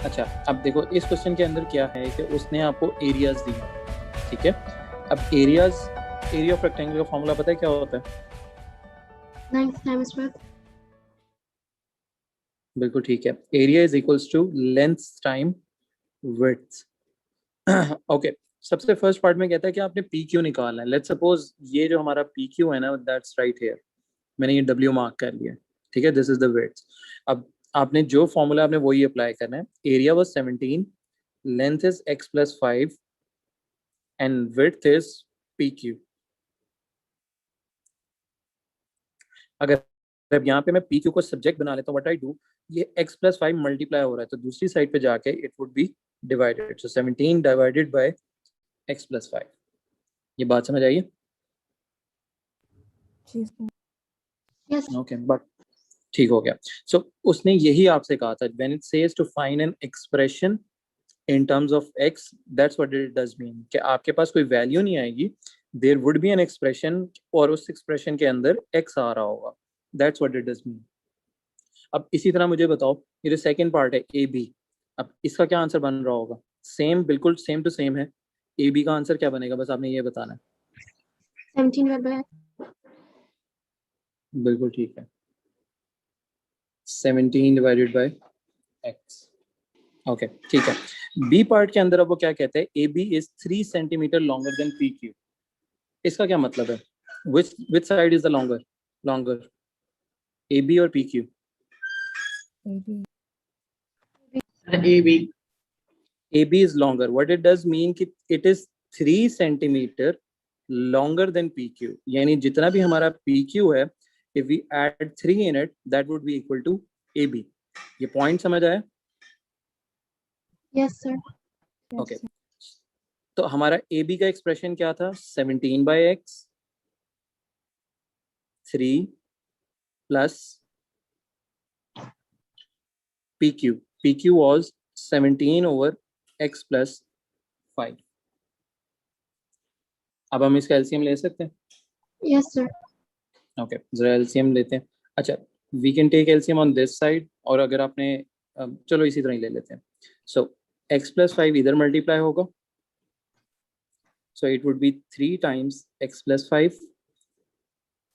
अच्छा, अब देखो इस क्वेश्चन के अंदर क्या है कि उसने आपको एरियाज दी हैं, ठीक है। अब एरिया ऑफ रेक्टेंगल का फॉर्मूला पता है क्या होता है? Length times width. बिल्कुल ठीक है, area is equals to length time width. Okay, सबसे फर्स्ट पार्ट में कहता है कि आपने पी क्यू निकालना है। लेट्स सपोज ये जो हमारा पी क्यू है ना, दैट्स राइट हियर, मैंने ये डब्ल्यू मार्क कर लिया, ठीक है, दिस इज द विड्थ। अब आपने जो फॉर्मूला आपने वही अप्लाई करना है। Area was 17, length is x plus 5 and width is P Q. अगर अब यहाँ पे मैं पी क्यू को सब्जेक्ट बना लेता हूँ, व्हाट आई डू, ये x प्लस 5 मल्टीप्लाई हो रहा है तो दूसरी साइड पे जाके it would be divided, so 17 divided by x plus 5। ये बात समझ आई है? Yes. ओके, बट ठीक हो गया। सो उसने यही आपसे कहा था, when it says to find an expression in terms of x, that's what it does mean, कि आपके पास कोई वैल्यू नहीं आएगी, there would be an expression और उस एक्सप्रेशन के अंदर x आ रहा होगा, that's what it does mean. अब इसी तरह मुझे बताओ, ये जो सेकंड पार्ट है ए बी, अब इसका क्या आंसर बन रहा होगा? सेम, बिल्कुल सेम टू सेम है। ए बी का आंसर क्या बनेगा, बस आपने ये बताना है। 17 divided by बिल्कुल ठीक है, 17 डिवाइडेड बाय x। ओके ठीक है। बी पार्ट के अंदर अब वो क्या कहते हैं, A B is 3 centimetre longer than P Q. इसका क्या मतलब है? Which side is the longer longer, A B और P Q? AB. A B is longer, what it does mean कि it is 3 centimetre longer than P Q, यानी जितना भी हमारा पी क्यू है, if we add 3 in it that would be equal to A B. ये point समझ आया? Yes, sir. Okay तो हमारा ए बी का एक्सप्रेशन क्या था? 17 by x 3 plus P Q, P Q was 17 over x plus 5। अब हम इसका एलसीएम ले सकते हैं? Yes, sir. ओके, जरा एलसीएम लेते हैं। अच्छा, we can take LCM on this side, और अगर आपने चलो इसी तरह ही ले लेते हैं। सो एक्स प्लस 5 इधर मल्टीप्लाई होगा, so it would be 3 times x plus 5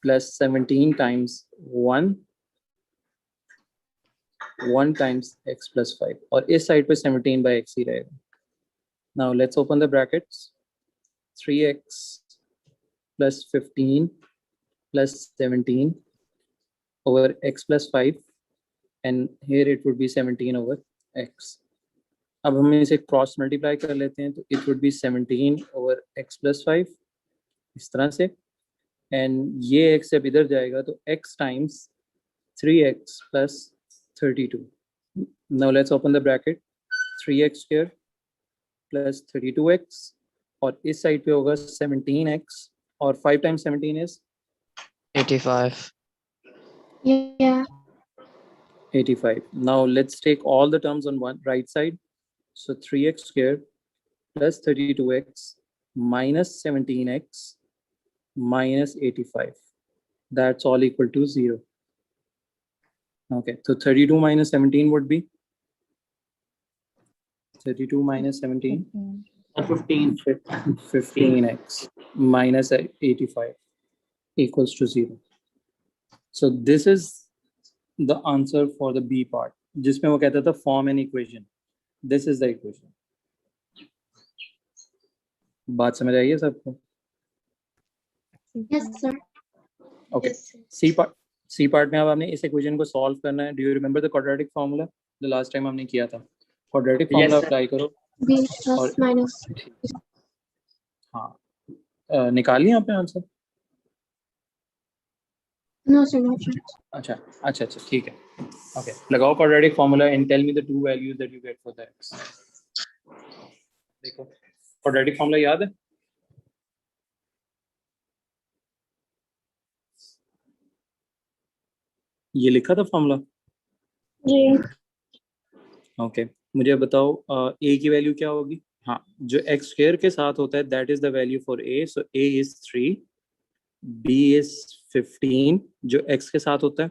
plus 17 times 1 times x plus 5, और इस साइड पे 17 बाई एक्स ही रहेगा। Now let's open the brackets, 3x plus 15 plus 17 over x plus 5 and here it would be 17 over x। अब हम इसे cross multiply कर लेते हैं तो it would be 17 over x plus 5 इस तरह से, एंड ये x जब इधर जाएगा तो x times 3x plus 32। Now let's open the bracket, 3x square plus 32x, और इस साइड पे होगा 17x, और 5 times 17 is 85. Yeah. 85। Now let's take all the terms on one right side. So 3x squared plus 32x minus 17x minus 85. That's all equal to 0. Okay, so 32 minus 17 would be 32 minus 17, 15. 15x minus 85 equals to 0. So this is the answer for the B part, जिसमें वो कहता था form an equation. This is the equation. बात समझ आई है सबको? Yes, sir. Okay. Yes, sir. C part में अब आपने इस इक्वेशन को सॉल्व करना है। Do you remember the quadratic formula जो लास्ट टाइम हमने किया था? क्वाड्रेटिक फार्मूला अप्लाई करो। B plus और minus. हाँ, निकाल लिया आपने answer? No, sir, not yet. अच्छा अच्छा अच्छा ठीक है। ओके, लगाओ quadratic formula and tell me the two values that you get for the x. देखो क्वाड्रेटिक फार्मूला याद है? ये लिखा था फार्मूला? जी। ओके, मुझे बताओ ए की वैल्यू क्या होगी? हाँ, जो एक्स स्क्वायर के साथ होता है that is the value for a, so A is 3, b is 15 जो x के साथ होता है,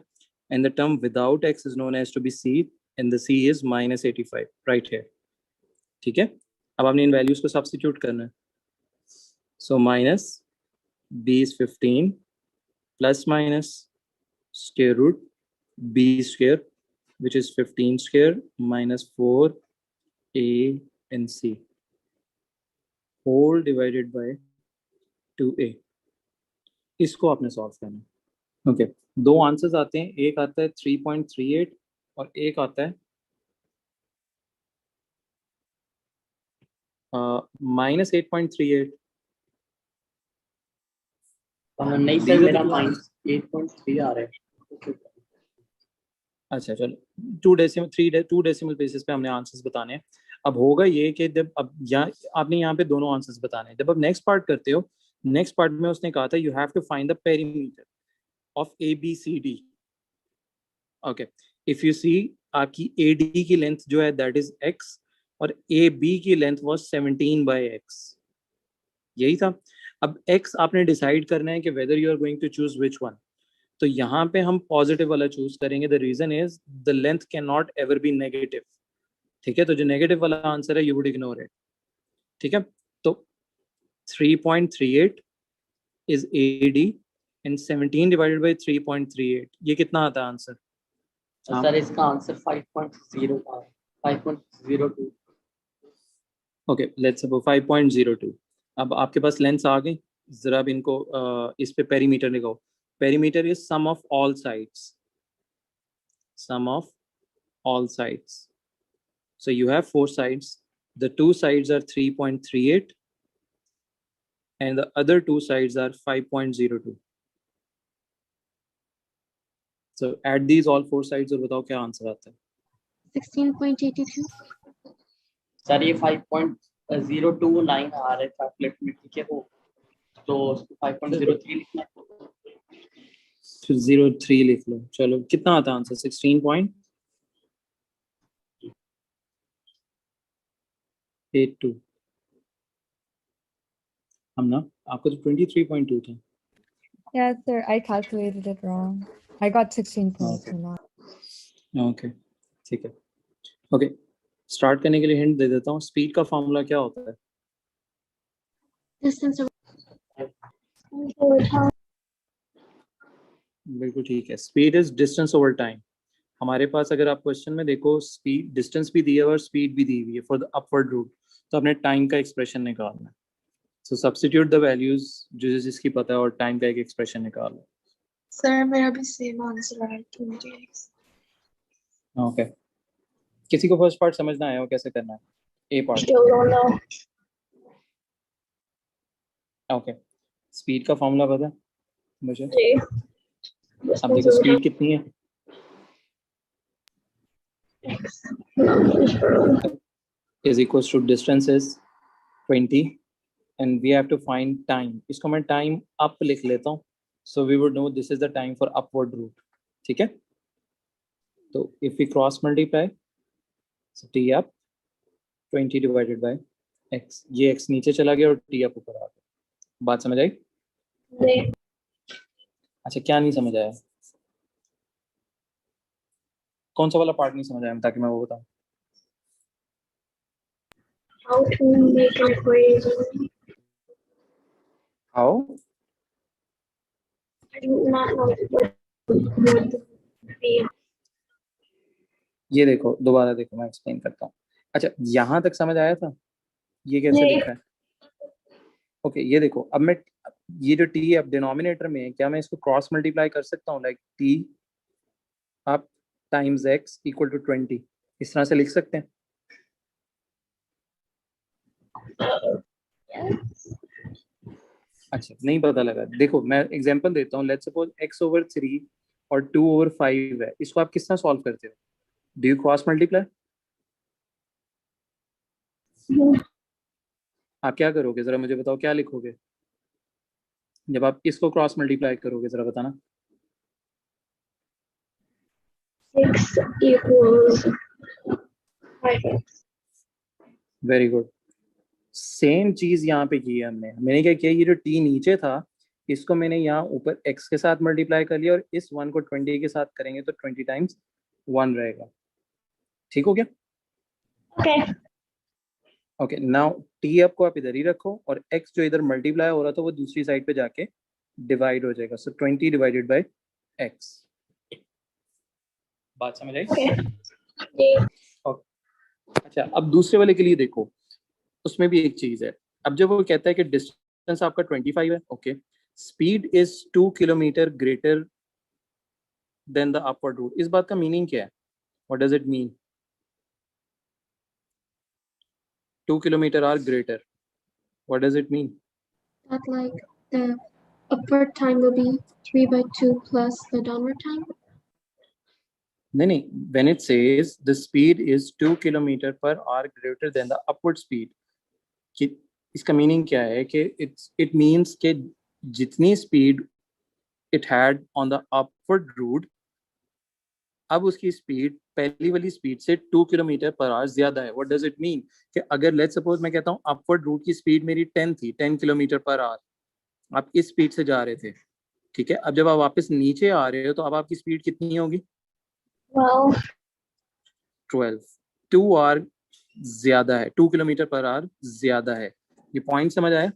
and the term without x is known as to be c, and the C is -85 right here. ठीक है, अब आपने इन वैल्यूज को सब्स्टिट्यूट करना है. So minus b is 15 plus minus square root b square, which is 15 square minus 4a and c whole divided by 2a. इसको आपने solve करना है. ओके, दो आंसर्स आते हैं, एक आता है 3.38 और एक आता है -8.38. नहीं सर, मेरा -8.3 आ रहा है. अच्छा चलो, टू डेसिमल बेसिस पे हमने आंसर्स बताने हैं. अब होगा ये कि जब अब आपने यहाँ पे दोनों आंसर्स बताने हैं. जब आप नेक्स्ट पार्ट करते हो, नेक्स्ट पार्ट में उसने कहा था you have to find the perimeter of ABCD. Okay, if you see आपकी AD की लेंथ जो है दैट इज x और AB की लेंथ वाज 17/x. यही था. अब x आपने डिसाइड करना है कि whether you are going to choose which one. तो यहाँ पे हम पॉजिटिव वाला चूज करेंगे. The reason is the length can not ever be negative. ठीक है, तो जो नेगेटिव वाला आंसर है यू वुड इग्नोर इट. ठीक है, तो 3.38 is AD and 17 divided by 3.38, ये कितना आता है आंसर? सर इसका आंसर 5.0 था, 5.02. Okay, let's suppose 5.02. अब आपके पास लेंस आ गई. जरा अब इनको इस पे पेरीमीटर लगाओ. Perimeter is sum of all sides. Sum of all sides. So you have 4 sides. The 2 sides are 3.38 and the other 2 sides are 5.02. So add these all 4 sides और बताओ क्या आंसर आता है. 16.82. सर ये 5.029 आ रहा है कैलकुलेट में. ठीक है, तो उसको 5.03 लिखना है. फिर 03 लिख लो. चलो, कितना आता है आंसर? 16.82. हम ना, आपको तो 23.2 था. Yeah, sir, I calculated it wrong. I got 16.2 now. Okay, ठीक है. ओके, स्टार्ट करने के लिए हिंट दे देता हूँ. स्पीड का फॉर्मूला क्या होता है? Distance बिल्कुल ठीक है. Speed is distance over time. हमारे पास अगर आप क्वेश्चन में देखो, स्पीड डिस्टेंस भी दी है और स्पीड भी दी हुई है फॉर द अपवर्ड रूट. तो आपने टाइम का एक्सप्रेशन निकालना है. सो सब्स्टिट्यूट द वैल्यूज जो जिसकी पता है और टाइम का एक एक्सप्रेशन निकालो. Sir, मेरा भी सेम आंसर है 20x. ओके, किसी को फर्स्ट पार्ट समझना आया हो कैसे करना है? A part. Still don't know. Okay, speed का फॉर्मूला पता है मुझे. जी. अब देखो स्पीड कितनी है. is equals to distance is 20 and we have to find time. इसको मैं time up लिख लेता हूँ. So we would know this is the time for upward route. ठीक है, तो if we cross multiply, so t up 20 divided by x. ये x नीचे चला गया और t up ऊपर आ गया. बात समझ आई? नहीं. अच्छा, क्या नहीं समझ आया? कौन सा वाला पार्ट नहीं समझ आया ताकि मैं वो बताऊं. How to make an equation? How? I do not know what would be. ये देखो, दोबारा देखो, मैं एक्सप्लेन करता हूँ. अच्छा, यहाँ तक समझ आया था? ये कैसे नहीं. लिखा है? ओके, ये देखो. अब मैं ये जो t अब डिनोमिनेटर में है, क्या मैं इसको क्रॉस मल्टीप्लाई कर सकता हूँ? Like t up times x equal to 20. इस तरह से लिख सकते हैं. अच्छा, नहीं पता लगा. देखो मैं एग्जांपल देता हूँ. लेट्स सपोज x ओवर 3 और 2 ओवर 5 है. इसको आप किस तरह सॉल्व करते हो? Do you cross multiply? आप क्या करोगे जरा मुझे बताओ, क्या लिखोगे जब आप इसको क्रॉस मल्टीप्लाई करोगे? जरा बताना. 6 equals 5x. Very good. Same चीज यहाँ पे की है हमने. मैंने क्या किया, ये जो t नीचे था इसको मैंने यहाँ ऊपर x के साथ मल्टीप्लाई कर लिया और इस 1 को 20 के साथ करेंगे तो 20 टाइम्स 1 रहेगा. ठीक हो गया? Okay. ओके, नाउ टी आपको आप इधर ही रखो और एक्स जो इधर मल्टीप्लाई हो रहा था वो दूसरी साइड पे जाके डिवाइड हो जाएगा। सो 20 डिवाइडेड बाय एक्स। बात समझ आई? Yeah. अच्छा, अब दूसरे वाले के लिए देखो, उसमें भी एक चीज है। अब जब वो कहता है कि डिस्टेंस आपका 25 है, okay, speed is 2 kilometre greater than the upward route, इस बात का मीनिंग क्या है? What does it mean? 2 kilometre are greater, what does it mean? That like the upward time will be 3/2 plus the downward time. नहीं, when it says the speed is 2 kilometre per hour greater than the upward speed, कि इसका meaning क्या है? कि it means कि जितनी speed it had on the upward route, अब उसकी स्पीड पहली वाली स्पीड से 2 किलोमीटर पर आवर ज्यादा है। What does it mean? कि अगर लेट्स सपोज मैं कहता हूँ अपवर्ड रूट की स्पीड मेरी 10 थी, 10 किलोमीटर पर आवर, आप इस स्पीड से जा रहे थे, ठीक है, अब जब आप वापस नीचे आ रहे हो तो अब आपकी स्पीड कितनी होगी? 12। 2 आवर ज्यादा है, 2 किलोमीटर पर आवर ज्यादा है। ये पॉइंट समझ आया?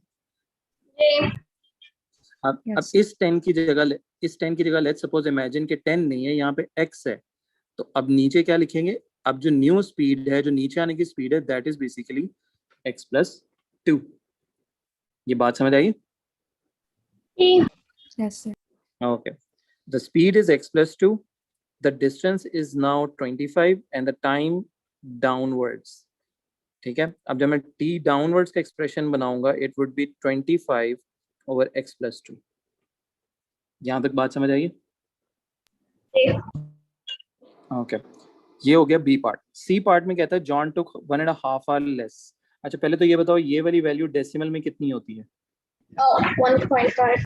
अब Yes. इस 10 की जगह लेट्स सपोज इमेजिन कि 10 नहीं है, यहाँ पे x है, तो अब नीचे क्या लिखेंगे? अब जो न्यू स्पीड है, जो नीचे आने की स्पीड है, that is basically x plus 2। ये बात समझ आई? Yes, sir. Okay, the speed is x plus 2, the distance is now 25 and the time downwards. ठीक है, अब जब मैं t डाउनवर्ड्स का एक्सप्रेशन बनाऊंगा, it would be 25 over x plus 2। यहाँ तक बात समझ आई? ओके, ये हो गया बी पार्ट। सी पार्ट में कहता है जॉन टुक 1.5 आवर लेस। अच्छा, पहले तो ये बताओ, ये वाली वैल्यू डेसिमल में कितनी होती है? 1.5.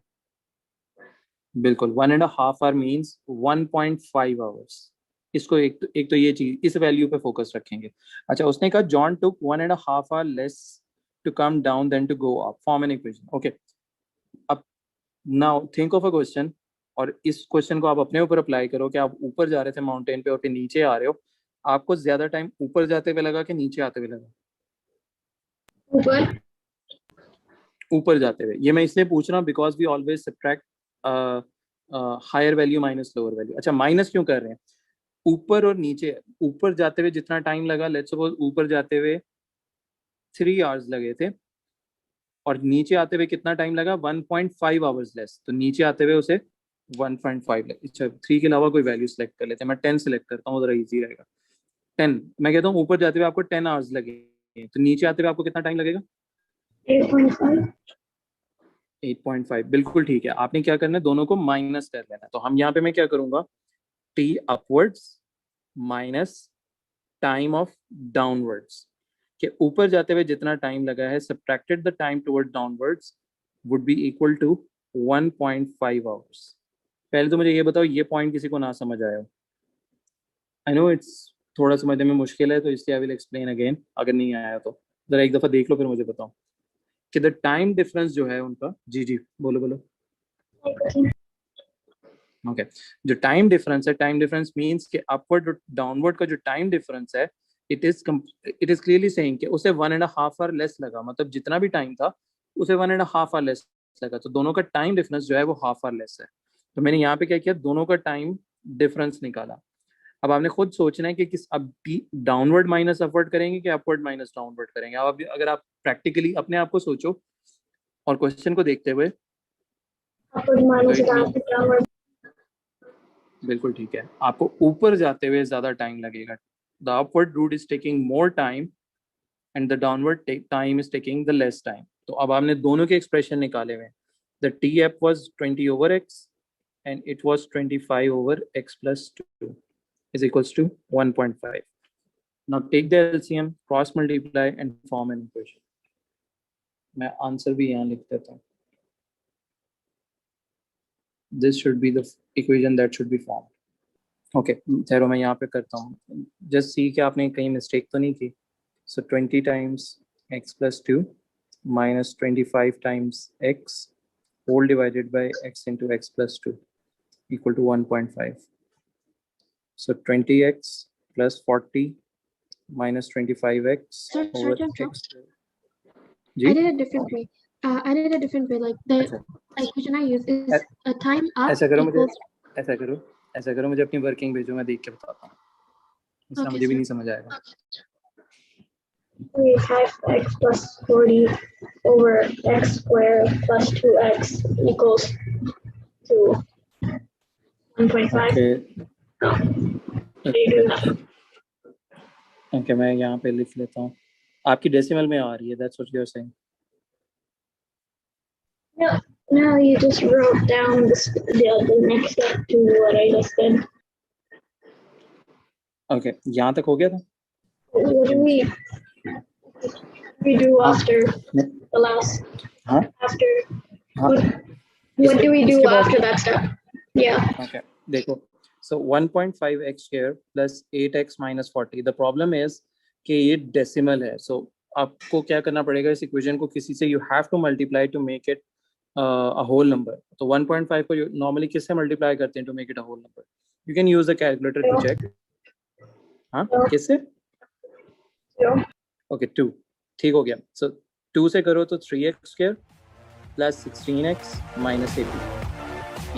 बिल्कुल, 1.5 आवर मीन्स 1.5 आवर्स। इसको एक तो ये चीज, इस वैल्यू पे फोकस रखेंगे। अच्छा, उसने कहा John took 1.5 hour less to come down than to go up, form an equation. Okay, अब now think of a question, और इस क्वेश्चन को आप अपने ऊपर अप्लाई करो कि आप ऊपर जा रहे थे माउंटेन पे और फिर नीचे आ रहे हो, आपको ज्यादा टाइम ऊपर जाते हुए लगा कि नीचे आते हुए लगा? ऊपर. ऊपर जाते हुए। ये मैं इसलिए पूछ रहा हूँ because we always subtract higher value minus lower value. अच्छा, माइनस क्यों कर रहे हैं? ऊपर और नीचे, ऊपर जाते हुए जितना टाइम लगा, लेट्स सपोज ऊपर जाते हुए 3 आवर्स लगे थे, और नीचे आते हुए कितना टाइम लगा? 1.5 आवर्स लेस। तो नीचे आते हुए उसे 1.5 लगे। अच्छा, 3 के अलावा कोई वैल्यू सेलेक्ट कर लेते हैं, मैं 10 सेलेक्ट करता हूँ, जरा इजी रहेगा। 10, मैं कहता हूँ ऊपर जाते हुए आपको 10 आवर्स लगे, तो नीचे आते हुए आपको कितना टाइम लगेगा? 8.5. 8.5, बिल्कुल ठीक है। आपने क्या करना है? दोनों को माइनस कर लेना है। तो हम यहाँ पे मैं क्या करूंगा? T upwards minus time of downwards, के ऊपर जाते हुए जितना टाइम लगा है subtracted the time toward downwards would be equal to 1.5 hours. पहले तो मुझे ये बताओ, ये पॉइंट किसी को ना समझ आया? आई नो इट्स थोड़ा समझने में मुश्किल है, तो इसलिए आई विल एक्सप्लेन अगेन। अगर नहीं आया तो जरा एक दफा देख लो, फिर मुझे बताओ कि द टाइम डिफरेंस जो है उनका। जी जी, बोलो बोलो। ओके, जो टाइम डिफरेंस है, टाइम डिफरेंस मींस कि अपवर्ड और डाउनवर्ड का जो टाइम डिफरेंस है, इट इज क्लियरली सेइंग कि उसे 1.5 आवर लेस लगा, मतलब जितना भी टाइम था उसे 1.5 आवर लेस लगा। तो दोनों का टाइम डिफरेंस जो है वो हाफ आवर लेस है। तो मैंने यहाँ पे क्या किया? दोनों का टाइम डिफरेंस निकाला। अब आपने खुद सोचना है कि किस, अब डाउनवर्ड माइनस अपवर्ड करेंगे कि अपवर्ड माइनस डाउनवर्ड करेंगे। अब अगर आप प्रैक्टिकली अपने आप को सोचो और क्वेश्चन को देखते हुए, Upward minus downward. बिल्कुल ठीक है, आपको ऊपर जाते हुए ज्यादा टाइम लगेगा। The upward route is taking more time and the downward time is taking the less time. तो अब आपने दोनों के एक्सप्रेशन निकाले हुए। The T F was 20 over x and it was 25 over x plus 2 is equals to 1.5. Now take the LCM, cross multiply and form an equation. मैं answer भी यहाँ लिख देता हूँ। This should be the equation that should be formed. Okay, ठहरो मैं यहाँ पे करता हूँ। Just see कि आपने कहीं mistake तो नहीं की। So 20 times x plus 2 minus 25 times x whole divided by x into x plus 2 equal to 1.5. So 20x plus 40 minus 25x Sorry, over sorry to x. I did a different way. I did a different way. Like the अच्छा, equation I use is a time up ऐसा करो मुझे equals. ऐसा करो मुझे अपनी working भेजो, मैं देख के बताता हूँ, इससे Okay, मुझे भी sir. नहीं समझ आएगा. 5x plus 40 over x squared plus 2x equals to 1.5. Okay. You do that. Okay, मैं यहाँ पे लिख लेता हूँ. आपकी डेसिमल में आ रही है, that's what you're saying. No, you just wrote down the next step to what I just did. Okay, यहाँ तक हो गया था. What do we do after the last? हाँ After हाँ. what do we do इसके बाद- after that step? Yeah. Okay, देखो. So 1.5x square plus 8x minus 40. The problem is कि ये decimal है. So आपको क्या करना पड़ेगा इस equation को किसी से you have to multiply to make it a whole number. तो 1.5 को normally किससे multiply करते हैं to make it a whole number? You can use a calculator to check. हाँ किससे? Yeah. Okay, 2. ठीक हो गया. So 2 से करो तो 3x square plus 16x minus 80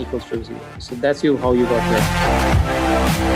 equals to 0. So that's how you got that.